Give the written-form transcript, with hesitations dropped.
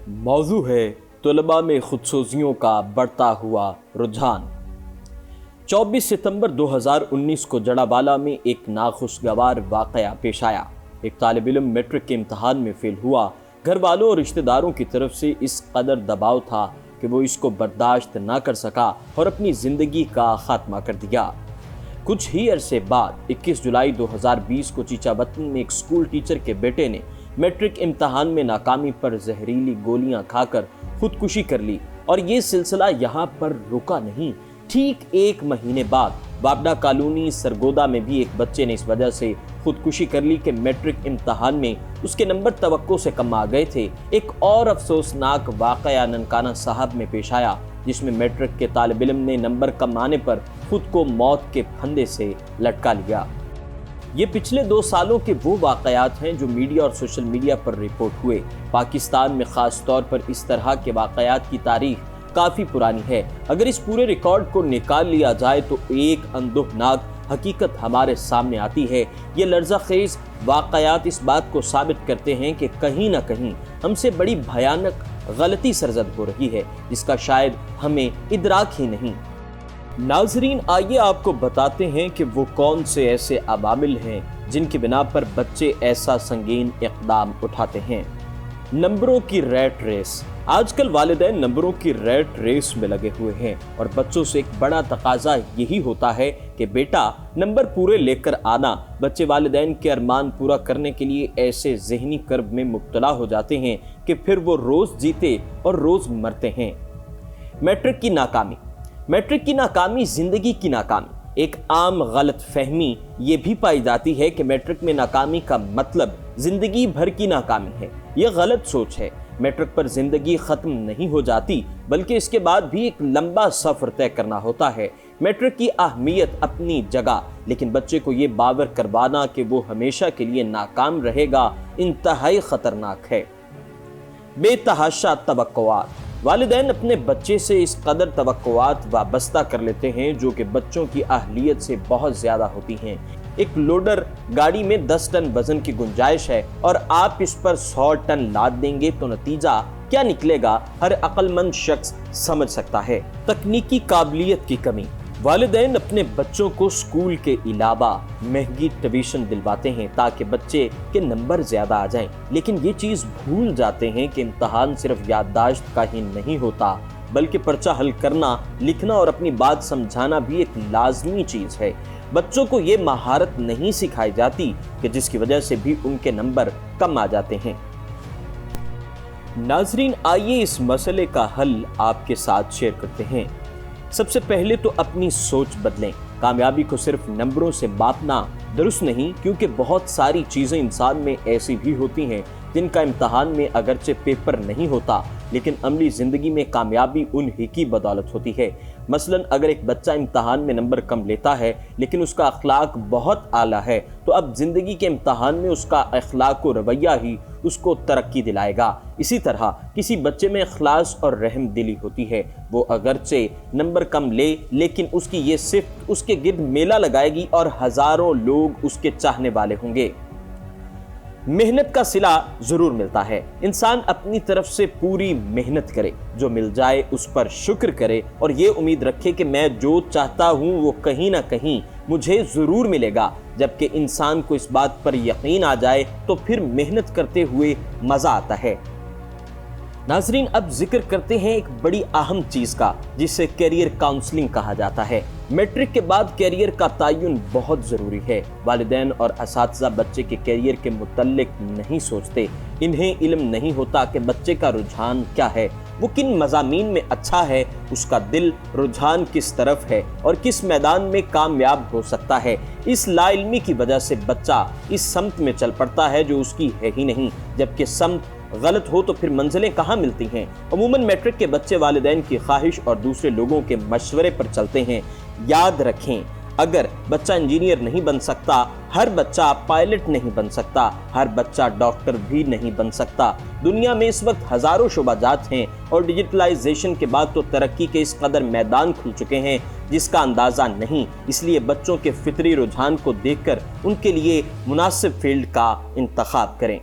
موضوع ہے طلباء میں خودسوزیوں کا بڑھتا ہوا رجحان۔ 24 ستمبر 2019 کو جڑابالہ میں ایک ناخوشگوار واقعہ پیش آیا۔ ایک طالب علم میٹرک کے امتحان میں فیل ہوا۔ گھر والوں اور رشتہ داروں کی طرف سے اس قدر دباؤ تھا کہ وہ اس کو برداشت نہ کر سکا اور اپنی زندگی کا خاتمہ کر دیا۔ کچھ ہی عرصے بعد 21 جولائی 2020 کو چیچا وطن میں ایک اسکول ٹیچر کے بیٹے نے میٹرک امتحان میں ناکامی پر زہریلی گولیاں کھا کر خودکشی کر لی، اور یہ سلسلہ یہاں پر رکا نہیں۔ ٹھیک ایک مہینے بعد بابڈا کالونی سرگودا میں بھی ایک بچے نے اس وجہ سے خودکشی کر لی کہ میٹرک امتحان میں اس کے نمبر توقع سے کم آ گئے تھے۔ ایک اور افسوسناک واقعہ ننکانہ صاحب میں پیش آیا، جس میں میٹرک کے طالب علم نے نمبر کم آنے پر خود کو موت کے پھندے سے لٹکا لیا۔ یہ پچھلے 2 سالوں کے وہ واقعات ہیں جو میڈیا اور سوشل میڈیا پر رپورٹ ہوئے۔ پاکستان میں خاص طور پر اس طرح کے واقعات کی تاریخ کافی پرانی ہے۔ اگر اس پورے ریکارڈ کو نکال لیا جائے تو ایک اندوہناک حقیقت ہمارے سامنے آتی ہے۔ یہ لرزہ خیز واقعات اس بات کو ثابت کرتے ہیں کہ کہیں نہ کہیں ہم سے بڑی بھیانک غلطی سرزد ہو رہی ہے، جس کا شاید ہمیں ادراک ہی نہیں۔ ناظرین، آئیے آپ کو بتاتے ہیں کہ وہ کون سے ایسے عوامل ہیں جن کی بنا پر بچے ایسا سنگین اقدام اٹھاتے ہیں۔ نمبروں کی ریٹ ریس۔ آج کل والدین نمبروں کی ریٹ ریس میں لگے ہوئے ہیں، اور بچوں سے ایک بڑا تقاضا یہی ہوتا ہے کہ بیٹا نمبر پورے لے کر آنا۔ بچے والدین کے ارمان پورا کرنے کے لیے ایسے ذہنی کرب میں مبتلا ہو جاتے ہیں کہ پھر وہ روز جیتے اور روز مرتے ہیں۔ میٹرک کی ناکامی۔ میٹرک کی ناکامی زندگی کی ناکامی۔ ایک عام غلط فہمی یہ بھی پائی جاتی ہے کہ میٹرک میں ناکامی کا مطلب زندگی بھر کی ناکامی ہے۔ یہ غلط سوچ ہے۔ میٹرک پر زندگی ختم نہیں ہو جاتی، بلکہ اس کے بعد بھی ایک لمبا سفر طے کرنا ہوتا ہے۔ میٹرک کی اہمیت اپنی جگہ، لیکن بچے کو یہ باور کروانا کہ وہ ہمیشہ کے لیے ناکام رہے گا انتہائی خطرناک ہے۔ بے تحاشا توقعات۔ والدین اپنے بچے سے اس قدر توقعات وابستہ کر لیتے ہیں جو کہ بچوں کی اہلیت سے بہت زیادہ ہوتی ہیں۔ ایک لوڈر گاڑی میں 10 ٹن وزن کی گنجائش ہے اور آپ اس پر 100 ٹن لاد دیں گے تو نتیجہ کیا نکلے گا ہر عقل مند شخص سمجھ سکتا ہے۔ تکنیکی قابلیت کی کمی۔ والدین اپنے بچوں کو اسکول کے علاوہ مہنگی ٹیوشن دلواتے ہیں تاکہ بچے کے نمبر زیادہ آ جائیں، لیکن یہ چیز بھول جاتے ہیں کہ امتحان صرف یادداشت کا ہی نہیں ہوتا، بلکہ پرچہ حل کرنا، لکھنا اور اپنی بات سمجھانا بھی ایک لازمی چیز ہے۔ بچوں کو یہ مہارت نہیں سکھائی جاتی کہ جس کی وجہ سے بھی ان کے نمبر کم آ جاتے ہیں۔ ناظرین، آئیے اس مسئلے کا حل آپ کے ساتھ شیئر کرتے ہیں۔ سب سے پہلے تو اپنی سوچ بدلیں۔ کامیابی کو صرف نمبروں سے ماپنا درست نہیں، کیونکہ بہت ساری چیزیں انسان میں ایسی بھی ہوتی ہیں جن کا امتحان میں اگرچہ پیپر نہیں ہوتا، لیکن عملی زندگی میں کامیابی انہی کی بدولت ہوتی ہے۔ مثلاً اگر ایک بچہ امتحان میں نمبر کم لیتا ہے لیکن اس کا اخلاق بہت اعلیٰ ہے، تو اب زندگی کے امتحان میں اس کا اخلاق و رویہ ہی اس کو ترقی دلائے گا۔ اسی طرح کسی بچے میں اخلاص اور رحم دلی ہوتی ہے، وہ اگرچہ نمبر کم لے لیکن اس کی یہ صفت اس کے گرد میلہ لگائے گی اور ہزاروں لوگ اس کے چاہنے والے ہوں گے۔ محنت کا صلہ ضرور ملتا ہے۔ انسان اپنی طرف سے پوری محنت کرے، جو مل جائے اس پر شکر کرے اور یہ امید رکھے کہ میں جو چاہتا ہوں وہ کہیں نہ کہیں مجھے ضرور ملے گا۔ جبکہ انسان کو اس بات پر یقین آ جائے تو پھر محنت کرتے ہوئے مزہ آتا ہے۔ ناظرین، اب ذکر کرتے ہیں ایک بڑی اہم چیز کا، جسے کیریئر کاؤنسلنگ کہا جاتا ہے۔ میٹرک کے بعد کیریئر کا تعین بہت ضروری ہے۔ والدین اور اساتذہ بچے کے کیریئر کے متعلق نہیں سوچتے۔ انہیں علم نہیں ہوتا کہ بچے کا رجحان کیا ہے، وہ کن مضامین میں اچھا ہے، اس کا دل رجحان کس طرف ہے اور کس میدان میں کامیاب ہو سکتا ہے۔ اس لا علمی کی وجہ سے بچہ اس سمت میں چل پڑتا ہے جو اس کی ہے ہی نہیں، جبکہ سمت غلط ہو تو پھر منزلیں کہاں ملتی ہیں۔ عموماً میٹرک کے بچے والدین کی خواہش اور دوسرے لوگوں کے مشورے پر چلتے ہیں۔ یاد رکھیں، اگر بچہ انجینئر نہیں بن سکتا، ہر بچہ پائلٹ نہیں بن سکتا، ہر بچہ ڈاکٹر بھی نہیں بن سکتا۔ دنیا میں اس وقت ہزاروں شعبہ جات ہیں اور ڈیجیٹلائزیشن کے بعد تو ترقی کے اس قدر میدان کھل چکے ہیں جس کا اندازہ نہیں۔ اس لیے بچوں کے فطری رجحان کو دیکھ کر ان کے لیے مناسب فیلڈ کا انتخاب کریں۔